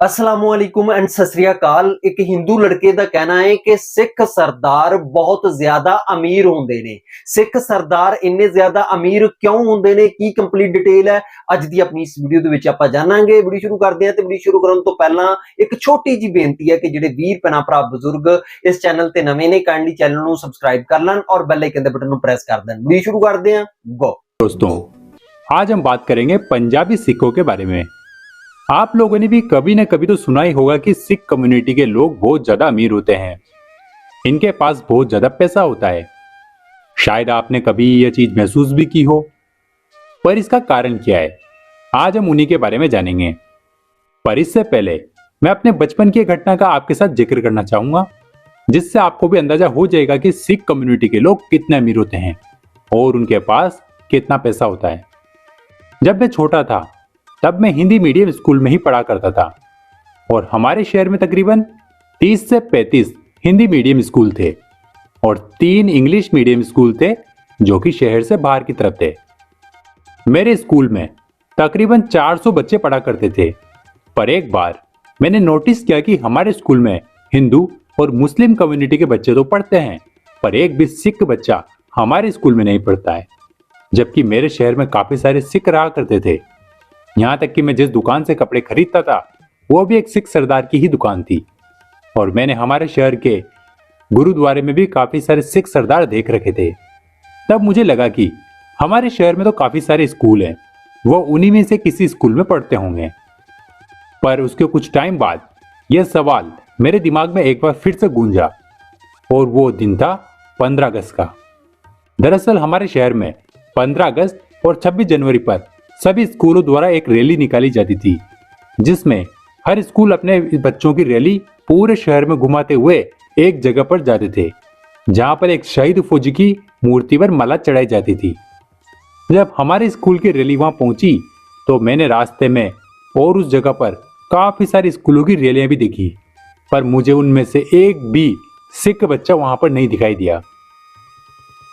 अस्सलामुअलैकुम एंड सत श्री अकाल। एक हिंदू लड़के का कहना है कि सिख सरदार बहुत ज्यादा अमीर होंदे ने। सिख सरदार इन्ने ज्यादा अमीर क्यों होंदे ने, की कंप्लीट डिटेल है अज दी अपनी इस वीडियो दे विच आपां जानांगे। वीडियो शुरू करदे हां ते वीडियो शुरू करन तो पहला एक छोटी जी बेनती है कि जिहड़े वीर भैणां भरा बजुर्ग इस चैनल ते नवे ने काइंडली चैनल नूं सबसक्राइब कर लैण और बेल आइकन दे बटन नूं प्रेस कर देण। वीडियो शुरू करदे हां, गो। दोस्तों, आज हम बात करेंगे पंजाबी सिखों के बारे में। आप लोगों ने भी कभी न कभी तो सुना ही होगा कि सिख कम्युनिटी के लोग बहुत ज्यादा अमीर होते हैं। इनके पास बहुत ज्यादा पैसा होता है। शायद आपने कभी यह चीज महसूस भी की हो, पर इसका कारण क्या है, आज हम उन्हीं के बारे में जानेंगे। पर इससे पहले मैं अपने बचपन की एक घटना का आपके साथ जिक्र करना चाहूंगा, जिससे आपको भी अंदाजा हो जाएगा कि सिख कम्युनिटी के लोग कितने अमीर होते हैं और उनके पास कितना पैसा होता है। जब मैं छोटा था तब मैं हिंदी मीडियम स्कूल में ही पढ़ा करता था और हमारे शहर में तकरीबन 30 से 35 हिंदी मीडियम स्कूल थे और 3 इंग्लिश मीडियम स्कूल थे जो कि शहर से बाहर की तरफ थे। मेरे स्कूल में तकरीबन 400 बच्चे पढ़ा करते थे, पर एक बार मैंने नोटिस किया कि हमारे स्कूल में हिंदू और मुस्लिम कम्युनिटी के बच्चे तो पढ़ते हैं, पर एक भी सिख बच्चा हमारे स्कूल में नहीं पढ़ता है। जबकि मेरे शहर में काफी सारे सिख रहा करते थे। यहां तक कि मैं जिस दुकान से कपड़े खरीदता था वो भी एक सिख सरदार की ही दुकान थी और मैंने हमारे शहर के गुरुद्वारे में भी काफी सारे सिख सरदार देख रखे थे। तब मुझे लगा कि हमारे शहर में तो काफी सारे स्कूल हैं, वो उन्हीं में से किसी स्कूल में पढ़ते होंगे। पर उसके कुछ टाइम बाद यह सवाल मेरे दिमाग में एक बार फिर से गूंजा और वो दिन था 15 अगस्त का। दरअसल हमारे शहर में 15 अगस्त और 26 जनवरी पर सभी स्कूलों द्वारा एक रैली निकाली जाती थी, जिसमें हर स्कूल अपने बच्चों की रैली पूरे शहर में घुमाते हुए एक जगह पर जाते थे, जहां पर एक शहीद फौजी की मूर्ति पर माला चढ़ाई जाती थी। जब हमारे स्कूल की रैली वहां पहुंची तो मैंने रास्ते में और उस जगह पर काफी सारी स्कूलों की रैलियां भी देखी, पर मुझे उनमें से एक भी सिख बच्चा वहां पर नहीं दिखाई दिया।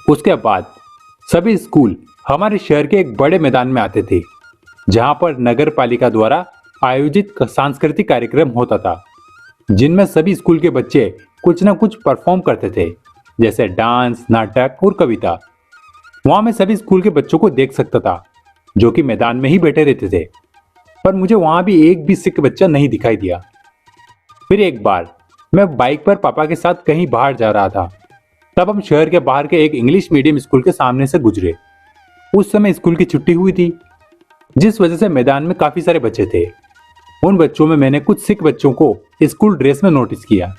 उसके बाद सभी स्कूल हमारे शहर के एक बड़े मैदान में आते थे, जहां पर नगर पालिका द्वारा आयोजित सांस्कृतिक कार्यक्रम होता था, जिनमें सभी स्कूल के बच्चे कुछ ना कुछ परफॉर्म करते थे, जैसे डांस, नाटक और कविता। वहां मैं सभी स्कूल के बच्चों को देख सकता था जो कि मैदान में ही बैठे रहते थे, पर मुझे वहां भी एक भी सिख बच्चा नहीं दिखाई दिया। फिर एक बार मैं बाइक पर पापा के साथ कहीं बाहर जा रहा था। तब हम शहर के बाहर के एक इंग्लिश मीडियम स्कूल के सामने से गुजरे। उस समय स्कूल की छुट्टी हुई थी, जिस वजह से मैदान में काफी सारे बच्चे थे। उन बच्चों में मैंने कुछ सिख बच्चों को स्कूल ड्रेस में नोटिस किया।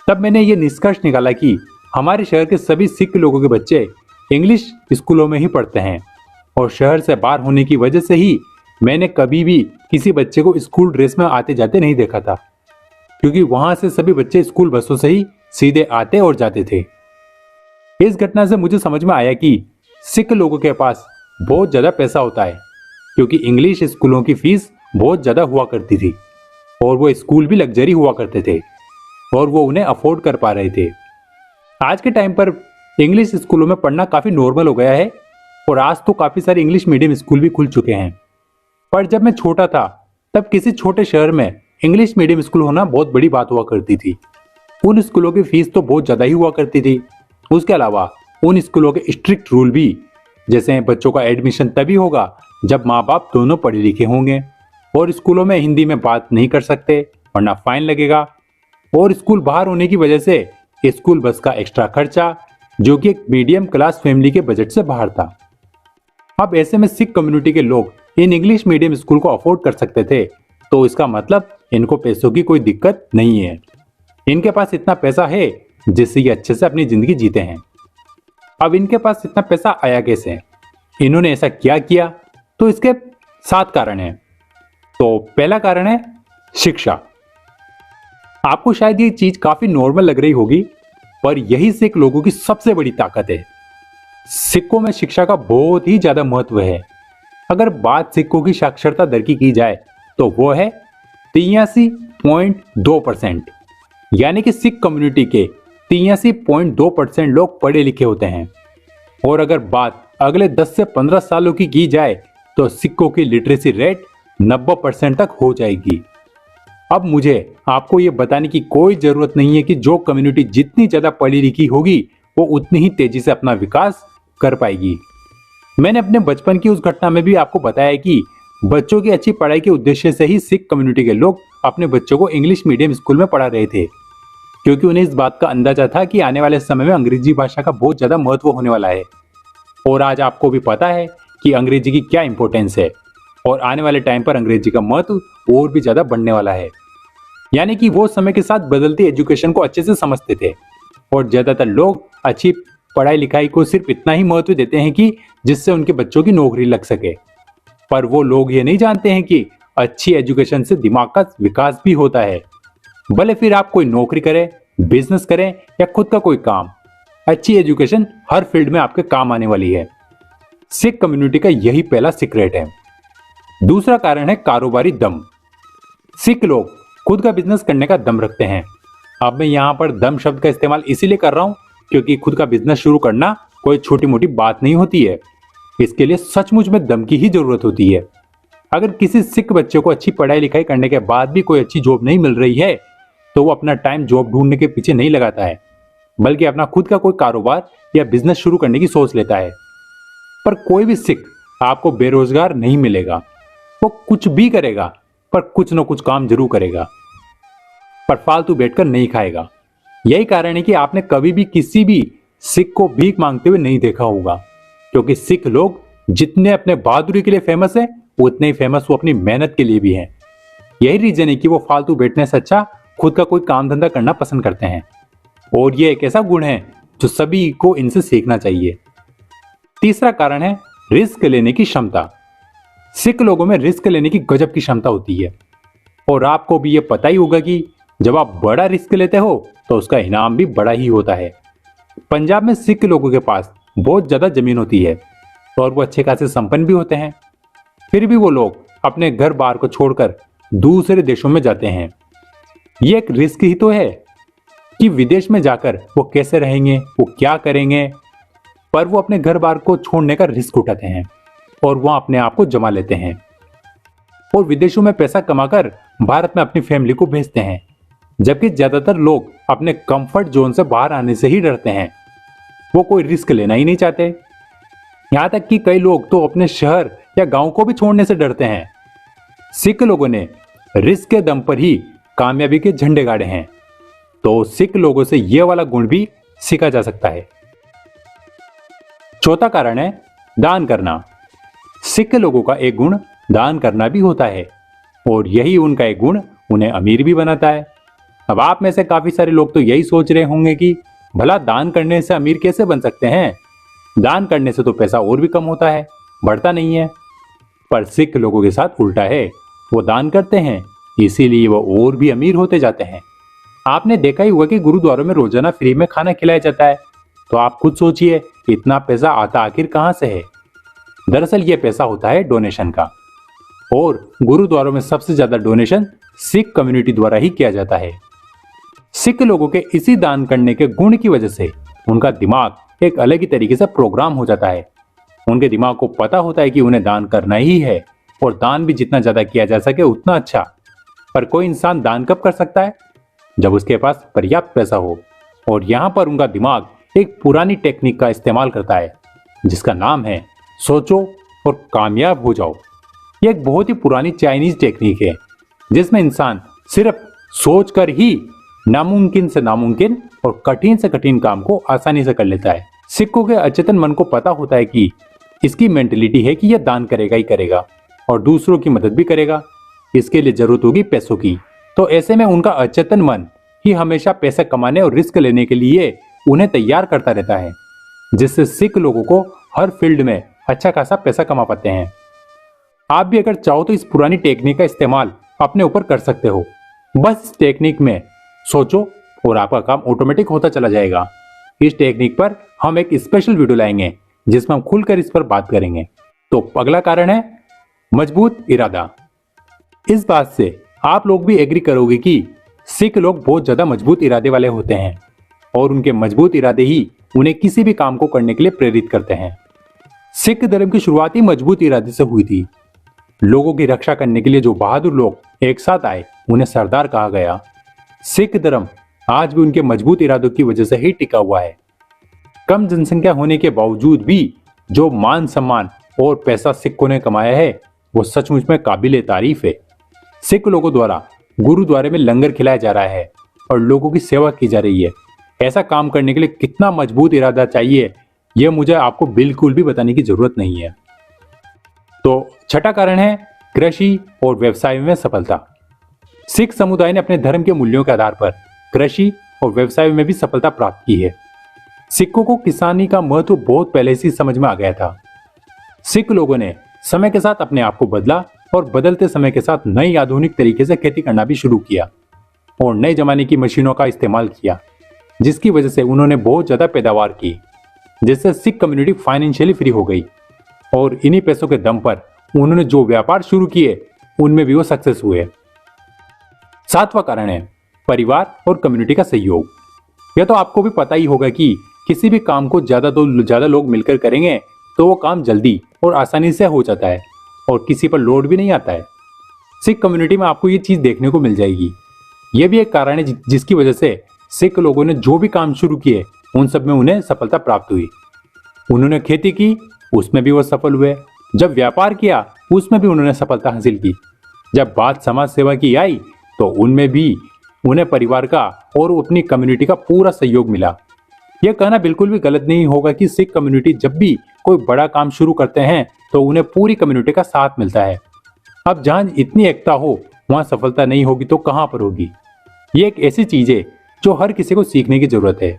तब मैंने ये निष्कर्ष निकाला कि हमारे शहर के सभी सिख लोगों के बच्चे इंग्लिश स्कूलों में ही पढ़ते हैं और शहर से बाहर होने की वजह से ही मैंने कभी भी किसी बच्चे को स्कूल ड्रेस में आते जाते नहीं देखा था, क्योंकि वहां से सभी बच्चे स्कूल बसों से ही सीधे आते और जाते थे। इस घटना से मुझे समझ में आया कि सिख लोगों के पास बहुत ज्यादा पैसा होता है, क्योंकि इंग्लिश स्कूलों की फीस बहुत ज्यादा हुआ करती थी और वो स्कूल भी लग्जरी हुआ करते थे और वो उन्हें अफोर्ड कर पा रहे थे। आज के टाइम पर इंग्लिश स्कूलों में पढ़ना काफी नॉर्मल हो गया है और आज तो काफी सारे इंग्लिश मीडियम स्कूल भी खुल चुके हैं। पर जब मैं छोटा था तब किसी छोटे शहर में इंग्लिश मीडियम स्कूल होना बहुत बड़ी बात हुआ करती थी। उन स्कूलों की फीस तो बहुत ज्यादा ही हुआ करती थी। उसके अलावा उन स्कूलों के स्ट्रिक्ट रूल भी, जैसे बच्चों का एडमिशन तभी होगा जब माँ बाप दोनों पढ़े लिखे होंगे और स्कूलों में हिंदी में बात नहीं कर सकते वरना फाइन लगेगा, और स्कूल बाहर होने की वजह से स्कूल बस का एक्स्ट्रा खर्चा, जो कि एक मीडियम क्लास फैमिली के बजट से बाहर था। अब ऐसे में सिख कम्युनिटी के लोग इन इंग्लिश मीडियम स्कूल को अफोर्ड कर सकते थे, तो इसका मतलब इनको पैसों की कोई दिक्कत नहीं है। इनके पास इतना पैसा है जिससे ये अच्छे से अपनी जिंदगी जीते हैं। अब इनके पास इतना पैसा आया कैसे, इन्होंने ऐसा क्या किया, तो इसके 7 कारण हैं। तो पहला कारण है शिक्षा। आपको शायद ये चीज काफी नॉर्मल लग रही होगी, पर यही सिख लोगों की सबसे बड़ी ताकत है। सिखों में शिक्षा का बहुत ही ज्यादा महत्व है। अगर बात सिखों की साक्षरता दर की जाए तो वो है 83.2%, यानी कि सिख कम्युनिटी के 83.2% लोग पढ़े लिखे होते हैं। और अगर बात अगले 10 से 15 सालों की जाए तो सिखों की लिटरेसी रेट 90% तक हो जाएगी। अब मुझे आपको ये बताने की कोई जरूरत नहीं है कि जो कम्युनिटी जितनी ज्यादा पढ़ी लिखी होगी वो उतनी ही तेजी से अपना विकास कर पाएगी। मैंने अपने बचपन की उस घटना में भी आपको बताया कि बच्चों की अच्छी पढ़ाई के उद्देश्य से ही सिख कम्युनिटी के लोग अपने बच्चों को इंग्लिश मीडियम स्कूल में पढ़ा रहे थे, क्योंकि उन्हें इस बात का अंदाजा था कि आने वाले समय में अंग्रेजी भाषा का बहुत ज्यादा महत्व होने वाला है। और आज आपको भी पता है कि अंग्रेजी की क्या इंपॉर्टेंस है और आने वाले टाइम पर अंग्रेजी का महत्व और भी ज्यादा बढ़ने वाला है। यानी कि वो समय के साथ बदलती एजुकेशन को अच्छे से समझते थे और ज्यादातर लोग अच्छी पढ़ाई लिखाई को सिर्फ इतना ही महत्व देते हैं कि जिससे उनके बच्चों की नौकरी लग सके। पर वो लोग ये नहीं जानते हैं कि अच्छी एजुकेशन से दिमाग का विकास भी होता है। भले फिर आप कोई नौकरी करें, बिजनेस करें या खुद का कोई काम, अच्छी एजुकेशन हर फील्ड में आपके काम आने वाली है। सिख कम्युनिटी का यही पहला सीक्रेट है। दूसरा कारण है कारोबारी दम। सिख लोग खुद का बिजनेस करने का दम रखते हैं। अब मैं यहाँ पर दम शब्द का इस्तेमाल इसीलिए कर रहा हूँ क्योंकि खुद का बिजनेस शुरू करना कोई छोटी मोटी बात नहीं होती है। इसके लिए सचमुच में दम की ही जरूरत होती है। अगर किसी सिख बच्चे को अच्छी पढ़ाई लिखाई करने के बाद भी कोई अच्छी जॉब नहीं मिल रही है तो वो अपना टाइम जॉब ढूंढने के पीछे नहीं लगाता है, बल्कि अपना खुद का कोई कारोबार या बिजनेस शुरू करने की सोच लेता है। पर कोई भी सिख आपको बेरोजगार नहीं मिलेगा। वो कुछ भी करेगा पर कुछ न कुछ काम जरूर करेगा, पर फालतू बैठकर नहीं खाएगा। यही कारण है कि आपने कभी भी किसी भी सिख को भीख मांगते हुए नहीं देखा होगा, क्योंकि सिख लोग जितने अपने बहादुरी के लिए फेमस है उतने ही फेमस वो अपनी मेहनत के लिए भी हैं। यही रीजन है कि वो फालतू बैठने से अच्छा खुद का कोई काम धंधा करना पसंद करते हैं। और ये एक ऐसा गुण है जो सभी को इनसे सीखना चाहिए। तीसरा कारण है रिस्क लेने की क्षमता। सिख लोगों में रिस्क लेने की गजब की क्षमता होती है और आपको भी ये पता ही होगा कि जब आप बड़ा रिस्क लेते हो तो उसका इनाम भी बड़ा ही होता है। पंजाब में सिख लोगों के पास बहुत ज्यादा जमीन होती है और वो अच्छे खासे संपन्न भी होते हैं। फिर भी वो लोग अपने घर बार को छोड़कर दूसरे देशों में जाते हैं। ये एक रिस्क ही तो है कि विदेश में जाकर वो कैसे रहेंगे, वो क्या करेंगे, पर वो अपने घर बार को छोड़ने का रिस्क उठाते हैं और वहां अपने आप को जमा लेते हैं और विदेशों में पैसा कमाकर भारत में अपनी फैमिली को भेजते हैं। जबकि ज्यादातर लोग अपने कंफर्ट जोन से बाहर आने से ही डरते हैं। वो कोई रिस्क लेना ही नहीं चाहते। यहां तक कि कई लोग तो अपने शहर या गांव को भी छोड़ने से डरते हैं। सिख लोगों ने रिस्क के दम पर ही कामयाबी के झंडे गाड़े हैं, तो सिख लोगों से यह वाला गुण भी सीखा जा सकता है। चौथा कारण है दान करना। सिख लोगों का एक गुण दान करना भी होता है और यही उनका एक गुण उन्हें अमीर भी बनाता है। अब आप में से काफी सारे लोग तो यही सोच रहे होंगे कि भला दान करने से अमीर कैसे बन सकते हैं? दान करने से तो पैसा और भी कम होता है, बढ़ता नहीं है। पर सिख लोगों के साथ उल्टा है। वो दान करते हैं इसीलिए वो और भी अमीर होते जाते हैं। आपने देखा ही होगा कि गुरुद्वारों में रोजाना फ्री में खाना खिलाया जाता है, तो आप खुद सोचिए इतना पैसा आता आखिर कहां से है? दरअसल ये पैसा होता है डोनेशन का, और गुरुद्वारों में सबसे ज्यादा डोनेशन सिख कम्युनिटी द्वारा ही किया जाता है। सिख लोगों के इसी दान करने के गुण की वजह से उनका दिमाग एक अलग ही तरीके से प्रोग्राम हो जाता है। उनके दिमाग को पता होता है कि उन्हें दान करना ही है और दान भी जितना ज्यादा किया जा सके उतना अच्छा। पर कोई इंसान दान कब कर सकता है? जब उसके पास पर्याप्त पैसा हो। और यहां पर उनका दिमाग एक पुरानी टेक्निक का इस्तेमाल करता है जिसका नाम है सोचो और कामयाब हो जाओ। यह एक बहुत ही पुरानी चाइनीज टेक्निक है जिसमें इंसान सिर्फ सोचकर ही नामुमकिन से नामुमकिन और कठिन से कठिन काम को आसानी से कर लेता है। सिखों के अचेतन मन को पता होता है कि इसकी मेंटलिटी है कि यह दान करेगा ही करेगा और दूसरों की मदद भी करेगा। इसके लिए जरूरत होगी पैसों की, तो ऐसे में उनका अचेतन मन ही हमेशा पैसे कमाने और रिस्क लेने के लिए उन्हें तैयार करता रहता है, जिससे सिख लोगों को हर फील्ड में अच्छा खासा पैसा कमा पाते हैं। आप भी अगर चाहो तो इस पुरानी टेक्निक का इस्तेमाल अपने ऊपर कर सकते हो। बस इस टेक्निक में सोचो और आपका काम ऑटोमेटिक होता चला जाएगा। इस टेक्निक पर हम एक स्पेशल वीडियो लाएंगे जिसमें हम खुलकर इस पर बात करेंगे। तो अगला कारण है मजबूत इरादा। इस बात से आप लोग भी एग्री करोगे कि सिख लोग बहुत ज्यादा मजबूत इरादे वाले होते हैं और उनके मजबूत इरादे ही उन्हें किसी भी काम को करने के लिए प्रेरित करते हैं। सिख धर्म की शुरुआत ही मजबूत इरादे से हुई थी। लोगों की रक्षा करने के लिए जो बहादुर लोग एक साथ आए उन्हें सरदार कहा गया। सिख धर्म आज भी उनके मजबूत इरादों की वजह से ही टिका हुआ है। कम जनसंख्या होने के बावजूद भी जो मान सम्मान और पैसा सिखों ने कमाया है वो सचमुच में काबिले तारीफ है। सिख लोगों द्वारा गुरुद्वारे में लंगर खिलाया जा रहा है और लोगों की सेवा की जा रही है। ऐसा काम करने के लिए कितना मजबूत इरादा चाहिए यह मुझे आपको बिल्कुल भी बताने की जरूरत नहीं है। तो छठा कारण है कृषि और व्यवसाय में सफलता। सिख समुदाय ने अपने धर्म के मूल्यों के आधार पर कृषि और व्यवसाय में भी सफलता प्राप्त की है। सिखों को किसानी का महत्व बहुत पहले से समझ में आ गया था। सिख लोगों ने समय के साथ अपने आप को बदला और बदलते समय के साथ नई आधुनिक तरीके से खेती करना भी शुरू किया और नए जमाने की मशीनों का इस्तेमाल किया, जिसकी वजह से उन्होंने बहुत ज्यादा पैदावार की, जिससे सिख कम्युनिटी फाइनेंशियली फ्री हो गई और इन्हीं पैसों के दम पर उन्होंने जो व्यापार शुरू किए उनमें भी वो सक्सेस हुए। सातवां कारण है परिवार और कम्युनिटी का सहयोग। यह तो आपको भी पता ही होगा कि किसी भी काम को ज्यादा लोग मिलकर करेंगे तो वो काम जल्दी और आसानी से हो जाता है और किसी पर लोड भी नहीं आता है। सिख कम्युनिटी में आपको ये चीज देखने को मिल जाएगी। यह भी एक कारण है जिसकी वजह से सिख लोगों ने जो भी काम शुरू किए उन सब में उन्हें सफलता प्राप्त हुई। उन्होंने खेती की, उसमें भी वो सफल हुए। जब व्यापार किया उसमें भी उन्होंने सफलता हासिल की। जब बात समाज सेवा की आई तो उनमें भी उन्हें परिवार का और अपनी कम्युनिटी का पूरा सहयोग मिला। यह कहना बिल्कुल भी गलत नहीं होगा कि सिख कम्युनिटी जब भी कोई बड़ा काम शुरू करते हैं तो उन्हें पूरी कम्युनिटी का साथ मिलता है। अब जहां इतनी एकता हो वहां सफलता नहीं होगी तो कहां पर होगी। ये एक ऐसी चीज है जो हर किसी को सीखने की जरूरत है।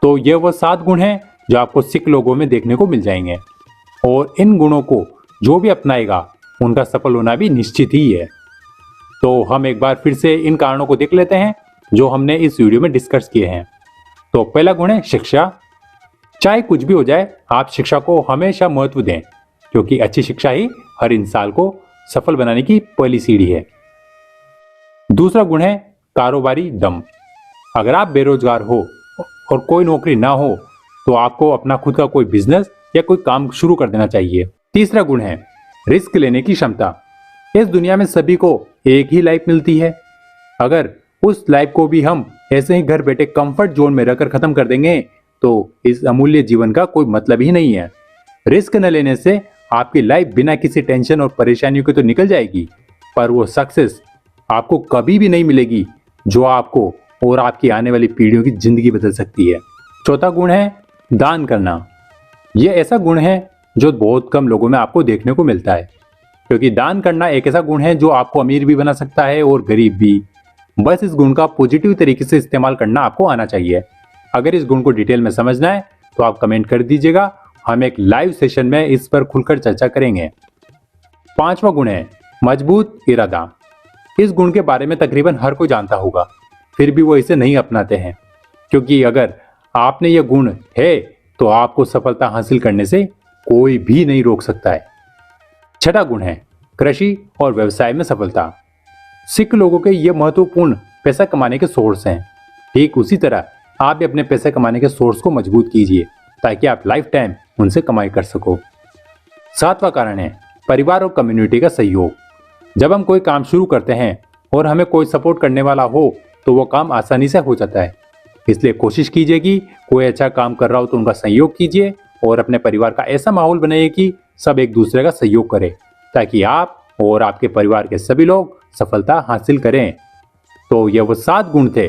तो ये वह 7 गुण हैं जो आपको सिख लोगों में देखने को मिल जाएंगे और इन गुणों को जो भी अपनाएगा उनका सफल होना भी निश्चित ही है। तो हम एक बार फिर से इन कारणों को देख लेते हैं जो हमने इस वीडियो में डिस्कस किए हैं। तो पहला गुण है शिक्षा। चाहे कुछ भी हो जाए आप शिक्षा को हमेशा महत्व दें, क्योंकि अच्छी शिक्षा ही हर इंसान को सफल बनाने की पहली सीढ़ी है। दूसरा गुण है कारोबारी दम। अगर आप बेरोजगार हो और कोई नौकरी ना हो तो आपको अपना खुद का कोई बिजनेस या कोई काम शुरू कर देना चाहिए। तीसरा गुण है रिस्क लेने की क्षमता। इस दुनिया में सभी को एक ही लाइफ मिलती है। अगर उस लाइफ को भी हम ऐसे ही घर बैठे कंफर्ट जोन में रहकर खत्म कर देंगे तो इस अमूल्य जीवन का कोई मतलब ही नहीं है। रिस्क न लेने से आपकी लाइफ बिना किसी टेंशन और परेशानियों के तो निकल जाएगी, पर वो सक्सेस आपको कभी भी नहीं मिलेगी जो आपको और आपकी आने वाली पीढ़ियों की जिंदगी बदल सकती है। चौथा गुण है दान करना। यह ऐसा गुण है जो बहुत कम लोगों में आपको देखने को मिलता है, क्योंकि दान करना एक ऐसा गुण है जो आपको अमीर भी बना सकता है और गरीब भी। बस इस गुण का पॉजिटिव तरीके से इस्तेमाल करना आपको आना चाहिए। अगर इस गुण को डिटेल में समझना है तो आप कमेंट कर दीजिएगा, हम एक लाइव सेशन में इस पर खुलकर चर्चा करेंगे। पांचवा गुण है मजबूत इरादा। इस गुण के बारे में तकरीबन हर कोई जानता होगा, फिर भी वो इसे नहीं अपनाते हैं, क्योंकि अगर आपने यह गुण है तो आपको सफलता हासिल करने से कोई भी नहीं रोक सकता है। छठा गुण है कृषि और व्यवसाय में सफलता। सिख लोगों के ये महत्वपूर्ण पैसा कमाने के सोर्स हैं। ठीक उसी तरह आप भी अपने पैसे कमाने के सोर्स को मजबूत कीजिए ताकि आप लाइफ टाइम उनसे कमाई कर सको। सातवां कारण है परिवार और कम्युनिटी का सहयोग। जब हम कोई काम शुरू करते हैं और हमें कोई सपोर्ट करने वाला हो तो वो काम आसानी से हो जाता है। इसलिए कोशिश कीजिए कि कोई अच्छा काम कर रहा हो तो उनका सहयोग कीजिए और अपने परिवार का ऐसा माहौल बनाइए कि सब एक दूसरे का सहयोग करें, ताकि आप और आपके परिवार के सभी लोग सफलता हासिल करें। तो ये वो 7 गुण थे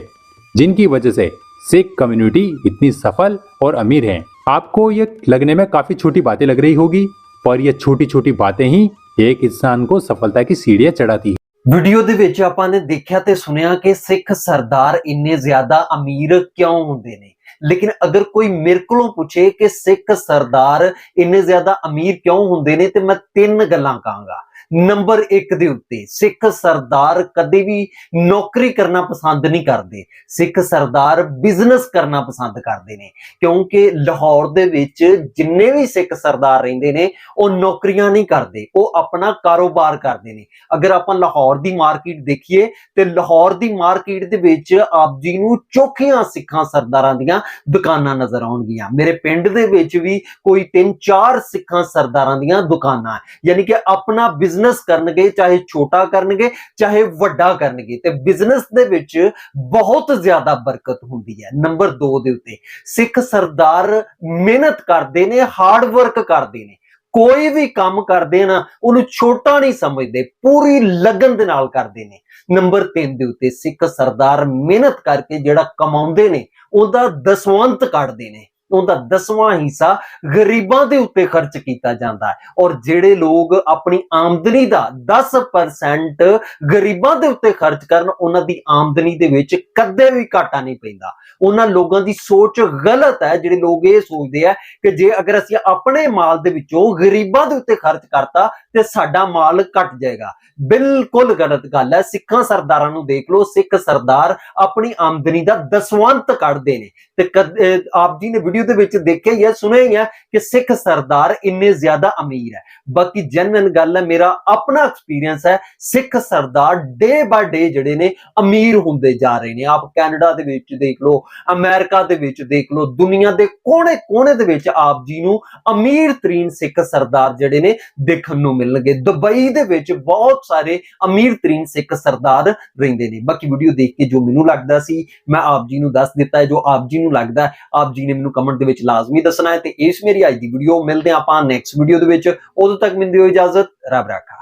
जिनकी वजह से सिख कम्युनिटी इतनी सफल और अमीर है। आपको ये लगने में काफी छोटी बातें लग रही होगी, पर ये छोटी छोटी बातें ही एक इंसान को सफलता की सीढ़ियां चढ़ाती है। ਵੀਡੀਓ ਦੇ ਵਿੱਚ ਆਪਾਂ ਨੇ ਦੇਖਿਆ ਤੇ ਸੁਣਿਆ ਕਿ ਸਿੱਖ ਸਰਦਾਰ ਇੰਨੇ ਜ਼ਿਆਦਾ ਅਮੀਰ ਕਿਉਂ ਹੁੰਦੇ ਨੇ। ਲੇਕਿਨ ਅਗਰ ਕੋਈ ਮੇਰੇ ਕੋਲੋਂ ਪੁੱਛੇ ਕਿ ਸਿੱਖ ਸਰਦਾਰ ਇੰਨੇ ਜ਼ਿਆਦਾ ਅਮੀਰ ਕਿਉਂ ਹੁੰਦੇ ਨੇ ਤੇ ਮੈਂ 3 ਗੱਲਾਂ ਕਹਾਂਗਾ। ਨੰਬਰ 1 ਦੇ ਉੱਤੇ ਸਿੱਖ ਸਰਦਾਰ ਕਦੇ ਵੀ ਨੌਕਰੀ ਕਰਨਾ ਪਸੰਦ ਨਹੀਂ ਕਰਦੇ। ਸਿੱਖ ਸਰਦਾਰ ਬਿਜ਼ਨਸ ਕਰਨਾ ਪਸੰਦ ਕਰਦੇ ਨੇ, ਕਿਉਂਕਿ ਲਾਹੌਰ ਦੇ ਵਿੱਚ ਜਿੰਨੇ ਵੀ ਸਿੱਖ ਸਰਦਾਰ ਰਹਿੰਦੇ ਨੇ ਉਹ ਨੌਕਰੀਆਂ ਨਹੀਂ ਕਰਦੇ, ਉਹ ਆਪਣਾ ਕਾਰੋਬਾਰ ਕਰਦੇ ਨੇ। ਅਗਰ ਆਪਾਂ ਲਾਹੌਰ ਦੀ ਮਾਰਕੀਟ ਦੇਖੀਏ ਤੇ ਲਾਹੌਰ ਦੀ ਮਾਰਕੀਟ ਦੇ ਵਿੱਚ ਆਪ ਜੀ ਨੂੰ ਚੋਖੀਆਂ ਸਿੱਖਾਂ ਸਰਦਾਰਾਂ ਦੀਆਂ ਦੁਕਾਨਾਂ ਨਜ਼ਰ ਆਉਣਗੀਆਂ। ਮੇਰੇ ਪਿੰਡ ਦੇ ਵਿੱਚ ਵੀ ਕੋਈ 3-4 ਸਿੱਖਾਂ ਸਰਦਾਰਾਂ ਦੀਆਂ ਦੁਕਾਨਾਂ, ਯਾਨੀ ਕਿ ਆਪਣਾ ਬਿਜ਼ਨਸ ਕਰਨਗੇ, ਚਾਹੇ ਛੋਟਾ ਕਰਨਗੇ ਚਾਹੇ ਵੱਡਾ ਕਰਨਗੇ, ਤੇ ਬਿਜ਼ਨਸ ਦੇ ਵਿੱਚ ਬਹੁਤ ਜ਼ਿਆਦਾ ਬਰਕਤ ਹੁੰਦੀ ਹੈ। ਨੰਬਰ 2 ਦੇ ਉੱਤੇ ਸਿੱਖ ਸਰਦਾਰ ਮਿਹਨਤ ਕਰਦੇ ਨੇ, ਹਾਰਡ ਵਰਕ ਕਰਦੇ ਨੇ, ਕੋਈ ਵੀ ਕੰਮ ਕਰਦੇ ਨਾ ਉਹਨੂੰ ਛੋਟਾ ਨਹੀਂ ਸਮਝਦੇ, ਪੂਰੀ ਲਗਨ ਦੇ ਨਾਲ ਕਰਦੇ ਨੇ। ਨੰਬਰ 3 ਦੇ ਉੱਤੇ ਸਿੱਖ ਸਰਦਾਰ ਮਿਹਨਤ ਕਰਕੇ ਜਿਹੜਾ ਕਮਾਉਂਦੇ ਨੇ ਉਹਦਾ ਦਸਵੰਤ ਕੱਢਦੇ ਨੇ, ਉਹਦਾ 10ਵਾਂ ਹਿੱਸਾ ਗਰੀਬਾਂ ਦੇ ਉੱਤੇ ਖਰਚ ਕੀਤਾ ਜਾਂਦਾ ਹੈ। ਔਰ ਜਿਹੜੇ ਲੋਕ ਆਪਣੀ ਆਮਦਨੀ ਦਾ 10% ਗਰੀਬਾਂ ਦੇ ਉੱਤੇ ਖਰਚ ਕਰਨ, ਉਹਨਾਂ ਦੀ ਆਮਦਨੀ ਦੇ ਵਿੱਚ ਕਦੇ ਵੀ ਘਾਟਾ ਨਹੀਂ ਪੈਂਦਾ। ਉਹਨਾਂ ਲੋਕਾਂ ਦੀ ਸੋਚ ਗਲਤ ਹੈ ਜਿਹੜੇ ਲੋਕ ਇਹ ਸੋਚਦੇ ਆ ਕਿ ਜੇ ਅਗਰ ਅਸੀਂ ਆਪਣੇ ਮਾਲ ਦੇ ਵਿੱਚੋਂ ਗਰੀਬਾਂ ਦੇ ਉੱਤੇ ਖਰਚ ਕਰਤਾ ਤੇ ਸਾਡਾ ਮਾਲ ਘਟ ਜਾਏਗਾ। ਬਿਲਕੁਲ ਗਲਤ ਗੱਲ ਹੈ। ਸਿੱਖਾਂ ਸਰਦਾਰਾਂ ਨੂੰ ਦੇਖ ਲਓ, ਸਿੱਖ ਸਰਦਾਰ ਆਪਣੀ ਆਮਦਨੀ ਦਾ ਦਸਵੰਤ ਕੱਢਦੇ ਨੇ। ਤੇ ਆਪ ਜੀ ਨੇ ਵੀਡੀਓ ਦੇ ਵਿੱਚ ਦੇਖਿਆ ਹੀ ਹੈ, ਸੁਣਿਆ ਹੀ ਹੈ ਕਿ ਸਿੱਖ ਸਰਦਾਰ ਇੰਨੇ ਜ਼ਿਆਦਾ ਅਮੀਰ ਹੈ। ਬਾਕੀ ਜੈਨੂਇਨ ਗੱਲ ਹੈ, ਮੇਰਾ ਆਪਣਾ ਐਕਸਪੀਰੀਅੰਸ ਹੈ, ਸਿੱਖ ਸਰਦਾਰ ਡੇ ਬਾਏ ਡੇ ਜਿਹੜੇ ਨੇ ਅਮੀਰ ਹੁੰਦੇ ਜਾ ਰਹੇ ਨੇ। ਆਪ ਕੈਨੇਡਾ ਦੇ ਵਿੱਚ ਦੇਖ ਲਓ, ਅਮਰੀਕਾ ਦੇ ਵਿੱਚ ਦੇਖ ਲਓ, ਦੁਨੀਆ ਦੇ ਕੋਨੇ-ਕੋਨੇ ਦੇ ਵਿੱਚ ਆਪ ਜੀ ਨੂੰ ਅਮੀਰ ਤਰੀਨ ਸਿੱਖ ਸਰਦਾਰ ਜਿਹੜੇ ਨੇ ਦੇਖਣ ਨੂੰ ਮਿਲਣਗੇ। ਦੁਬਈ ਦੇ ਵਿੱਚ ਬਹੁਤ ਸਾਰੇ ਅਮੀਰ ਤਰੀਨ ਸਿੱਖ ਸਰਦਾਰ ਰਹਿੰਦੇ ਨੇ। ਬਾਕੀ ਵੀਡੀਓ ਦੇਖ ਕੇ ਜੋ ਮੈਨੂੰ ਲੱਗਦਾ ਸੀ ਮੈਂ ਆਪ ਜੀ ਨੂੰ ਦੱਸ ਦਿੱਤਾ ਹੈ। ਜੋ ਆਪ ਜੀ ਨੂੰ ਲੱਗਦਾ ਆਪ ਜੀ ਨੇ ਮੈਨੂੰ ਕਮੈਂਟ ਦੇ ਵਿੱਚ ਲਾਜ਼ਮੀ ਦੱਸਣਾ ਹੈ। ਤੇ ਇਸ ਮੇਰੀ ਅੱਜ ਦੀ ਵੀਡੀਓ, ਮਿਲਦੇ ਆਪਾਂ ਨੈਕਸਟ ਵੀਡੀਓ ਦੇ ਵਿੱਚ। ਉਦੋਂ ਤੱਕ ਮੈਨੂੰ ਦਿਓ ਇਜਾਜ਼ਤ, ਰੱਬ ਰਾਖਾ।